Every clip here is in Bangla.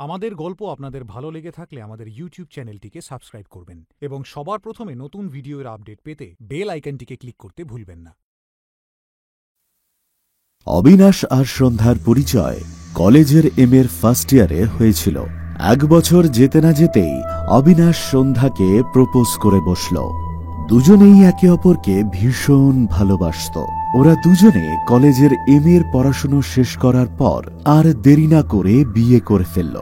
আমাদের গল্প আপনাদের ভালো লেগে থাকলে আমাদের ইউটিউব চ্যানেলটিকে সাবস্ক্রাইব করবেন এবং সবার প্রথমে নতুন ভিডিওর আপডেট পেতে বেল আইকনটিকে ক্লিক করতে ভুলবেন না। অবিনাশ আর সন্ধ্যার পরিচয় কলেজের এর ফার্স্ট ইয়ারে হয়েছিল। 1 বছর যেতে না যেতেই অবিনাশ সন্ধ্যাকে প্রপোজ করে বসল। দুজনেই একে অপরকে ভীষণ ভালোবাসত। ওরা দুজনে কলেজের এর পড়াশুনো শেষ করার পর আর দেরি না করে বিয়ে করে ফেলল।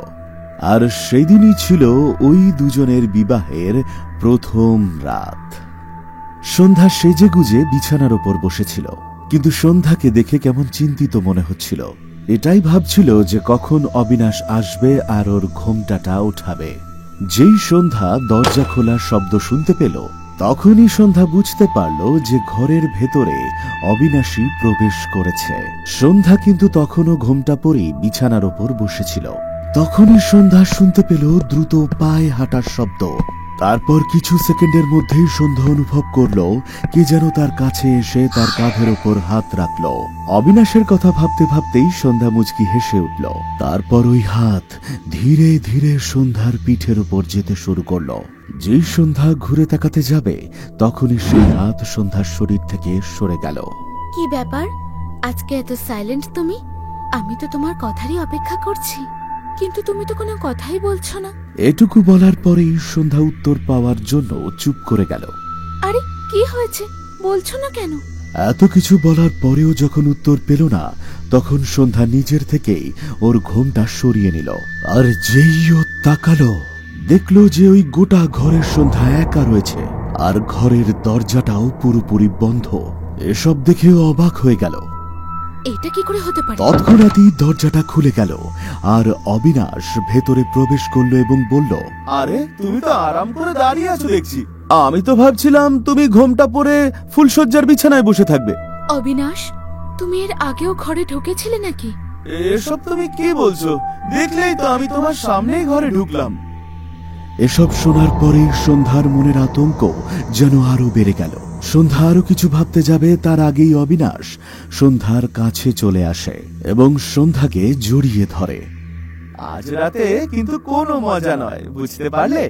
আর সেই দিনই ছিল ওই দুজনের বিবাহের প্রথম রাত। সন্ধ্যা সেজেগুজে বিছানার ওপর বসেছিল, কিন্তু সন্ধ্যাকে দেখে কেমন চিন্তিত মনে হচ্ছিল। এটাই ভাবছিল যে কখন অবিনাশ আসবে আর ওর ঘোমটাটা উঠাবে। যেই সন্ধ্যা দরজা খোলার শব্দ শুনতে পেল, তখনই সন্ধ্যা বুঝতে পারল যে ঘরের ভেতরে অবিনাশী প্রবেশ করেছে। সন্ধ্যা কিন্তু তখনও ঘোমটা পরেই বিছানার ওপর বসেছিল। তখনই সন্ধ্যা শুনতে পেল দ্রুত পায়ে হাঁটার শব্দ। তারপর কিছু সেকেন্ডের মধ্যেই সন্ধ্যা অনুভব করল কে যেন তার কাছে এসে তার কাঁধের ওপর হাত রাখল। অবিনাশের কথা ভাবতে ভাবতেই সন্ধ্যা মুচকি হেসে উঠল। তারপর ওই হাত ধীরে ধীরে সন্ধ্যার পিঠের উপর যেতে শুরু করল। যেই সন্ধ্যা ঘুরে তাকাতে যাবে, তখনই সেই হাত সন্ধ্যার শরীর থেকে সরে গেল। কি ব্যাপার, আজকে এত সাইলেন্ট তুমি? আমি তো তোমার কথারই অপেক্ষা করছি, কিন্তু তুমি তো কোনো কথাই বলছো না। এটুকু বলার পরেই সন্ধ্যা উত্তর পাওয়ার জন্য চুপ করে গেল। আরে কি হয়েছে, বলছো না কেন? এত কিছু বলার পরেও যখন উত্তর পেল না, তখন সন্ধ্যা নিজের থেকেই ওর ঘোমটা সরিয়ে নিল। আর যেই ও তাকালো, দেখলো যে ওই গোটা ঘরের সন্ধ্যা একা রয়েছে, আর ঘরের দরজাটাও পুরোপুরি বন্ধ। এসব দেখেও অবাক হয়ে গেল। এটা কি করে হতে পারে? তৎক্ষণাৎই দরজাটা খুলে গেল আর অবিনাশ ভেতরে প্রবেশ করলো এবং বলল, আরে তুমি তো আরাম করে দাঁড়িয়ে আছো দেখছি। আমি তো ভাবছিলাম তুমি ঘোমটা পরে ফুলশয্যার বিছানায় বসে থাকবে। অবিনাশ, তুমি এর আগেও ঘরে ঢুকেছিলে নাকি? এসব তুমি কি বলছো? দেখলেই তো আমি তোমার সামনেই ঘরে ঢুকলাম। এসব শোনার পরে সন্ধ্যার মনের আতঙ্ক যেন আরো বেড়ে গেল। সন্ধ্যা আরো কিছু ভাবতে যাবে তার আগেই অবিনাশ সন্ধ্যার কাছে চলে আসে এবং সন্ধ্যাকে জড়িয়ে ধরে। আজ রাতে কিন্তু কোনো মজা নয়, বুঝতে পারলে?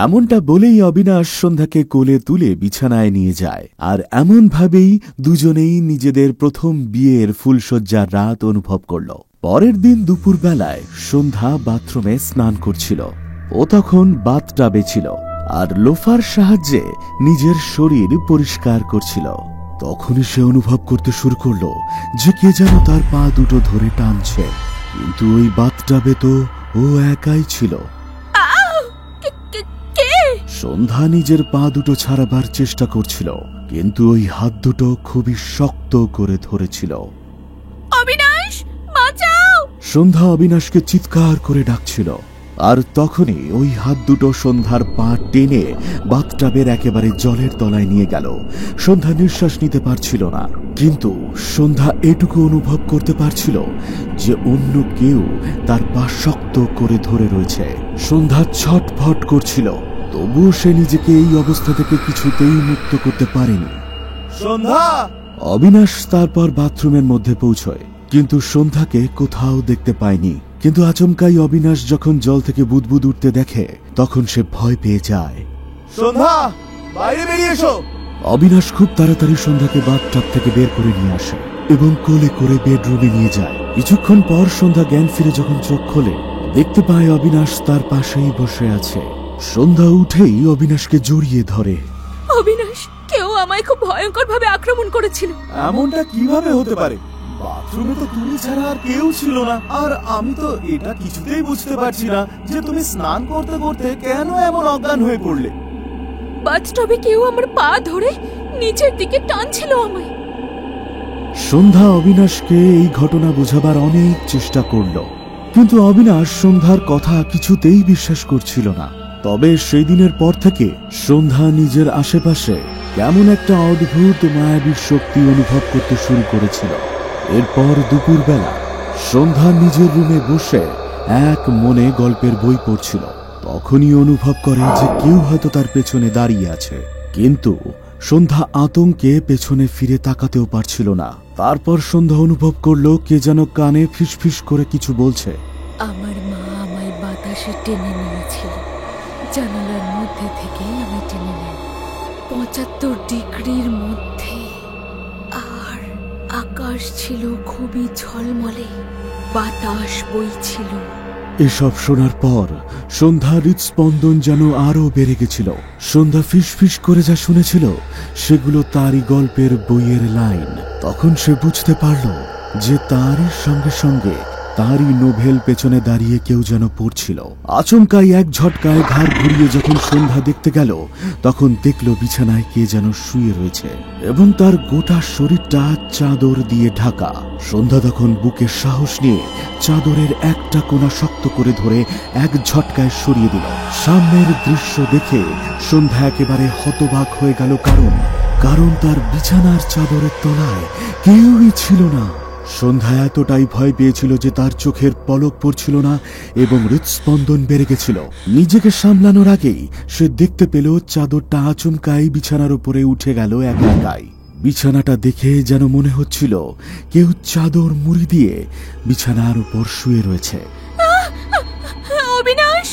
এমনটা বলেই অবিনাশ সন্ধ্যাকে কোলে তুলে বিছানায় নিয়ে যায়। আর এমন ভাবেই দুজনেই নিজেদের প্রথম বিয়ের ফুলশয্যার রাত অনুভব করল। পরের দিন দুপুর বেলায় সন্ধ্যা বাথরুমে স্নান করছিল। ও তখন বাথটাবে ছিল আর লোফার সাহায্যে নিজের শরীর পরিষ্কার করছিল। তখনই সে অনুভব করতে শুরু করলো যে কে যেন তার পা দুটো ধরে টানছে, কিন্তু ওই বাথটাবে তো ও একাই ছিল। সন্ধ্যা নিজের পা দুটো ছাড়াবার চেষ্টা করছিল, কিন্তু ওই হাত দুটো খুবই শক্ত করে ধরেছিল। অবিনাশ, বাঁচাও! সন্ধ্যা অবিনাশকে চিৎকার করে ডাকছিল। আর তখনই ওই হাত দুটো সন্ধ্যার পা টেনে বাথটাবের একেবারে জলের তলায় নিয়ে গেল। সন্ধ্যা নিঃশ্বাস নিতে পারছিল না, কিন্তু সন্ধ্যা এটুকু অনুভব করতে পারছিল যে অন্য কেউ তার পা শক্ত করে ধরে রয়েছে। সন্ধ্যা ছটফট করছিল, তবুও সে নিজেকে এই অবস্থা থেকে কিছুতেই মুক্ত করতে পারেনি। সন্ধ্যা! অবিনাশ তারপর বাথরুমের মধ্যে পৌঁছয়, কিন্তু সন্ধ্যাকে কোথাও দেখতে পায়নি। কিন্তু আচমকাই অবিনাশ যখন জল থেকে বুদবুদ উঠতে দেখে, তখন সে ভয় পেয়ে যায়। সন্ধ্যা, বাইরে বেরিয়ে এসো! অবিনাশ খুব তাড়াতাড়ি সন্ধ্যাকে বাথটাব থেকে বের করে নিয়ে আসে এবং কোলে করে বেডরুমে নিয়ে যায়। কিছুক্ষণ পর সন্ধ্যা জ্ঞান ফিরে যখন চোখ খোলে, দেখতে পায় অবিনাশ তার পাশেই বসে আছে। সন্ধ্যা উঠেই অবিনাশকে জড়িয়ে ধরে। অবিনাশ, কেউ আমায় খুব ভয়ঙ্কর ভাবে আক্রমণ করেছিল। এমনটা কিভাবে হতে পারে? বাথরুমে তো তুমি ছাড়া আর কেউ ছিল না। আর আমি তো এটা কিছুতেই বুঝতে পারছি না যে তুমি স্নান করতে করতে কেন এমন অজ্ঞান হয়ে পড়লে। বাথটবে কেউ আমার পা ধরে নিচের দিকে টানছিল আমায়। সন্ধ্যা অবিনাশকে এই ঘটনা বোঝাবার অনেক চেষ্টা করল, কিন্তু অবিনাশ সন্ধ্যার কথা কিছুতেই বিশ্বাস করছিল না। তবে সেই দিনের পর থেকে সন্ধ্যা নিজের আশেপাশে কেমন একটা অদ্ভুত মায়াবী শক্তি অনুভব করতে শুরু করেছিল। এরপর দুপুরবেলা সন্ধ্যা নিজের রুমে বসে এক মনে গল্পের বই পড়ছিল। তখনই অনুভব করে যে কেউ হয়তো তার পেছনে দাঁড়িয়ে আছে, কিন্তু সন্ধ্যা আতঙ্কে পেছনে ফিরে তাকাতেও পারছিল না। তারপর সন্ধ্যা অনুভব করলো কে যেন কানে ফিসফিস করে কিছু বলছে। আমার মা আমায় এসে টেনে নিয়েছিল। জানালার মধ্যে থেকে আমি টেনে নেই 75 ডিগ্রির মধ্যে, আর আকাশ ছিল খুবই ঝলমলে, বাতাস বইছিল। এসব শোনার পর সন্ধ্যার হৃৎস্পন্দন যেন আরো বেড়ে গেছিল। সন্ধ্যা ফিসফিস করে যা শুনেছিল সেগুলো তারই গল্পের বইয়ের লাইন। তখন সে বুঝতে পারল যে তারই সঙ্গে সঙ্গে তারই নোভেল পেছনে দাঁড়িয়ে কেউ যেন পড়ছিল। আচমকাই এক ঝটকায় ঘাড় ঘুরিয়ে যখন সন্ধ্যা দেখতে গেল, তখন দেখল বিছানায় কে যেন শুয়ে রয়েছে এবং তার গোটা শরীরটা চাদর দিয়ে ঢাকা। সন্ধ্যা তখন বুকে সাহস নিয়ে চাদরের একটা কোণা শক্ত করে ধরে এক ঝটকায় সরিয়ে দিল। সামনের দৃশ্য দেখে সন্ধ্যা একেবারে হতবাক হয়ে গেল, কারণ তার বিছানার চাদরের তলায় কেউই ছিল না। সন্ধ্যা এতটাই ভয় পেয়েছিল যে তার চোখের পলক পড়ছিল না এবং হৃৎস্পন্দন বেড়ে গেছিল। নিজেকে সামলানোর আগেই সে দেখতে পেল চাদরটা আচমকাই বিছানার উপরে উঠে গেল একাই। বিছানাটা দেখে যেন মনে হচ্ছিল কেউ চাদর মুড়ি দিয়ে বিছানার উপর শুয়ে রয়েছে। অবিনাশ!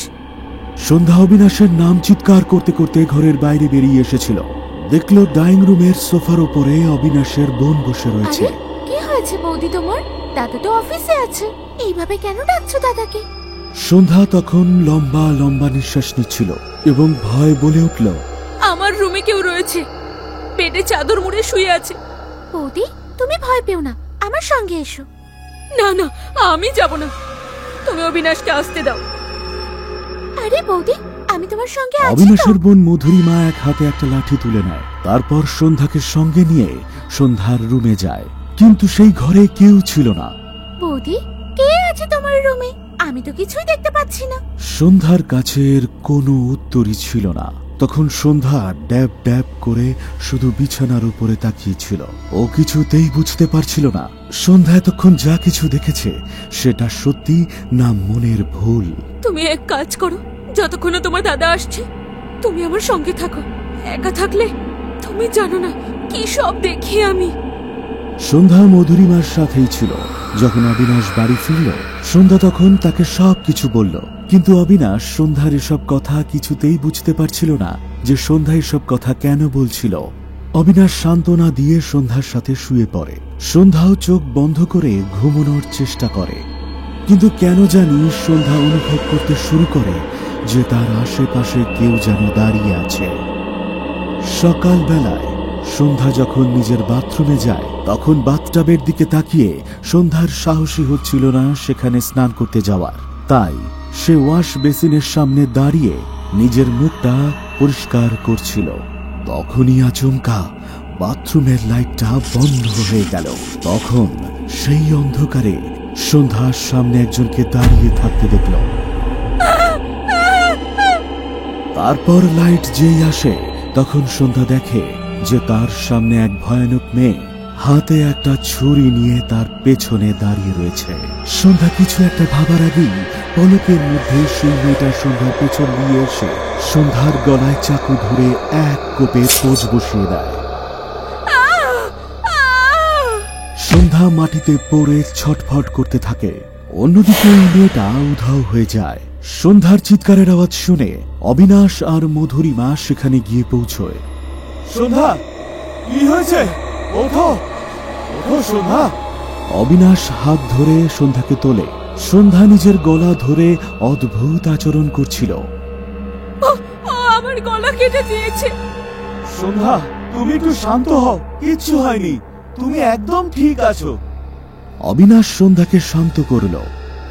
সন্ধ্যা অবিনাশের নাম চিৎকার করতে করতে ঘরের বাইরে বেরিয়ে এসেছিল। দেখলো ডাইনিং রুমের সোফার উপরে অবিনাশের বোন বসে রয়েছে। কি হয়েছে বৌদি তোমার? দাদা তো অফিসে আছে, এইভাবে কেন ডাকছো দাদাকে? সন্ধ্যা তখন লম্বা লম্বা নিঃশ্বাস নিচ্ছিল এবং ভয় বলে উঠল, আমার রুমে কেউ রয়েছে, পেটে চাদর মুড়ে শুয়ে আছে। বৌদি তুমি ভয় পেও না, আমার সঙ্গে এসো। না না, আমি যাব না, তুমি অবিনাশকে আসতে দাও। আরে বৌদি, আমি তোমার সঙ্গে আছি। অবিনাশের বোন মধুরিমা এক হাতে একটা লাঠি তুলে নেয়। তারপর সন্ধ্যাকে সঙ্গে নিয়ে সন্ধ্যার রুমে যায়, কিন্তু সেই ঘরে কেউ ছিল না। বৌদি, কে আছে তোমার রুমে? আমি তো কিছুই দেখতে পাচ্ছি না। সন্ধ্যার কাছের কোনো উত্তরই ছিল না। তখন সন্ধ্যা ড্যাব ড্যাব করে শুধু বিছানার উপরে তাকিয়েছিল। ও কিছুতেই বুঝতে পারছিল না সন্ধ্যা এতক্ষণ যা কিছু দেখেছে সেটা সত্যি না মনের ভুল। তুমি এক কাজ করো, যতক্ষণ তোমার দাদা আসছে তুমি আমার সঙ্গে থাকো। একা থাকলে তুমি জানো না কি সব দেখি আমি। সন্ধ্যা মধুরিমার সাথেই ছিল। যখন অবিনাশ বাড়ি ফিরল, সন্ধ্যা তখন তাকে সবকিছু বলল, কিন্তু অবিনাশ সন্ধ্যার এসব কথা কিছুতেই বুঝতে পারছিল না যে সন্ধ্যা এসব কথা কেন বলছিল। অবিনাশ সান্ত্বনা দিয়ে সন্ধ্যার সাথে শুয়ে পড়ে। সন্ধ্যাও চোখ বন্ধ করে ঘুমানোর চেষ্টা করে, কিন্তু কেন জানি সন্ধ্যা অনুভব করতে শুরু করে যে তার আশেপাশে কেউ যেন দাঁড়িয়ে আছে। সকালবেলায় সন্ধ্যা যখন নিজের বাথরুমে যায়, তখন বাথটাবের দিকে তাকিয়ে সন্ধ্যার সাহসী হচ্ছিল না সেখানে স্নান করতে যাওয়ার। তাই সে ওয়াশ বেসিনের সামনে দাঁড়িয়ে নিজের মুখটা পরিষ্কার করছিল। তখনই আচমকা বাথরুমের লাইটটা বন্ধ হয়ে গেল। তখন সেই অন্ধকারে সন্ধ্যার সামনে একজনকে দাঁড়িয়ে থাকতে দেখল। তারপর লাইট যেই আসে, তখন সন্ধ্যা দেখে যে তার সামনে এক ভয়ানক মেয়ে হাতে একটা ছুরি নিয়ে তার পেছনে দাঁড়িয়ে রয়েছে। সন্ধ্যা কিছু একটা ভাবার আগেই পলকের মধ্যে সেই মেয়েটা সন্ধ্যার পেছন দিয়ে এসে সন্ধ্যার গলায় চাকু ধরে এক কোপে পোজ বসিয়ে দেয়। সন্ধ্যা মাটিতে পড়ে ছটফট করতে থাকে। অন্যদিকে ওই মেয়েটা উধাও হয়ে যায়। সন্ধ্যার চিৎকারের আওয়াজ শুনে অবিনাশ আর মধুরিমা সেখানে গিয়ে পৌঁছয়। সন্ধ্যা, কি হয়েছে? ওঠো ওঠো সন্ধ্যা। অবিনাশ হাত ধরে সন্ধ্যাকে তোলে। সন্ধ্যা নিজের গলা ধরে অদ্ভুত আচরণ করছিল। আমার গলা কেটে দিয়েছে। সন্ধ্যা, তুমি একটু শান্ত হও, কিচ্ছু হয়নি, তুমি একদম ঠিক আছো। অবিনাশ সন্ধ্যাকে শান্ত করল।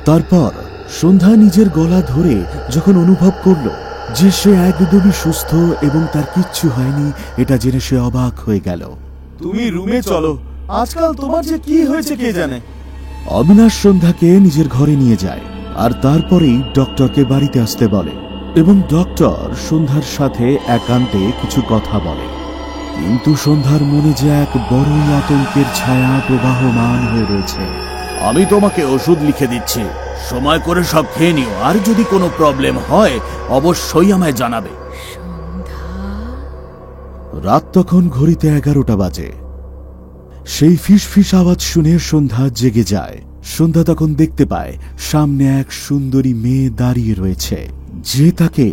তারপর সন্ধ্যা নিজের গলা ধরে যখন অনুভব করল যে সে একদমই সুস্থ এবং তার কিচ্ছু হয়নি, এটা জেনে সে অবাক হয়ে গেল। তুমি রুমে চলো, আজকাল তোমার যে কি হয়েছে কে জানে। অবিনাশ সন্ধ্যাকে নিজের ঘরে নিয়ে যায় আর তারপরেই ডক্টরকে বাড়িতে আসতে বলে এবং ডক্টর সন্ধ্যার সাথে একান্তে কিছু কথা বলে। কিন্তু সন্ধ্যার মনে যে এক বড়ই আতঙ্কের ছায়া প্রবাহমান হয়ে রয়েছে। আমি তোমাকে ওষুধ লিখে দিচ্ছি, সময় করে সব খেয়ে নিও, আর যদি কোনো প্রবলেম হয় অবশ্যই আমায় জানাবে। রাত তখন ঘড়িতে 11টা বাজে। সেই ফিসফিস আওয়াজ শুনে সন্ধ্যা জেগে যায়। সন্ধ্যা তখন দেখতে পায় সামনে এক সুন্দরী মেয়ে দাঁড়িয়ে রয়েছে, যে তাকে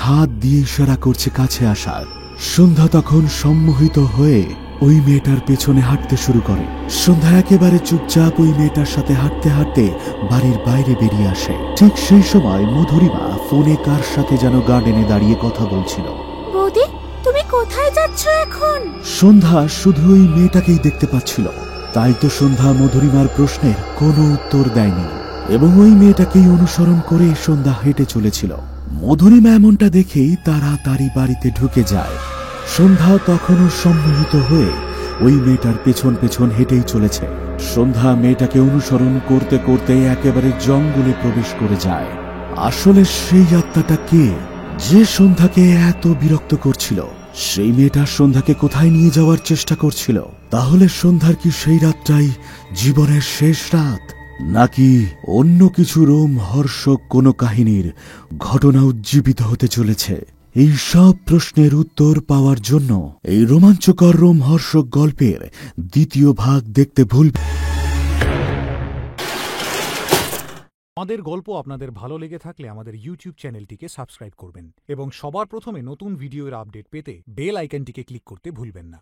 হাত দিয়ে ইশারা করছে কাছে আসার। সন্ধ্যা তখন সম্মোহিত হয়ে ওই মেয়েটার পেছনে হাঁটতে শুরু করে। সন্ধ্যা একেবারে চুপচাপ ওই মেয়েটার সাথে হাঁটতে হাঁটতে বাড়ির বাইরে বেরিয়ে আসে। ঠিক সেই সময় মধুরিমা ফোনে কার সাথে যেন গার্ডেনে দাঁড়িয়ে কথা বলছিল। বৌদি, তুমি কোথায় যাচ্ছ এখন? সন্ধ্যা শুধু ওই মেয়েটাকেই দেখতে পাচ্ছিল, তাই তো সন্ধ্যা মধুরিমার প্রশ্নের কোনো উত্তর দেয়নি এবং ওই মেয়েটাকেই অনুসরণ করে সন্ধ্যা হেঁটে চলেছিল। মধুরিমা এমনটা দেখেই তাড়াতাড়ি বাড়িতে ঢুকে যায়। সন্ধ্যা তখনও সম্মোহিত হয়ে ওই মেয়েটার পেছন পেছন হেঁটেই চলেছে। সন্ধ্যা মেয়েটাকে অনুসরণ করতে করতে একেবারে জঙ্গলে প্রবেশ করে যায়। আসলে সেই আত্মাটা কে যে সন্ধ্যাকে এত বিরক্ত করছিল? সেই মেয়েটা সন্ধ্যাকে কোথায় নিয়ে যাওয়ার চেষ্টা করছিল? তাহলে সন্ধ্যার কি সেই রাতটাই জীবনের শেষ রাত, নাকি অন্য কিছু রোমহর্ষক কোনো কাহিনীর ঘটনা উজ্জীবিত হতে চলেছে? এই সব প্রশ্নের উত্তর পাওয়ার জন্য এই রোমাঞ্চকর রোমহর্ষক গল্পের দ্বিতীয় ভাগ দেখতে ভুলবেন। আমাদের গল্প আপনাদের ভালো লেগে থাকলে আমাদের ইউটিউব চ্যানেলটিকে সাবস্ক্রাইব করবেন এবং সবার প্রথমে নতুন ভিডিওর আপডেট পেতে বেল আইকনটিকে ক্লিক করতে ভুলবেন না।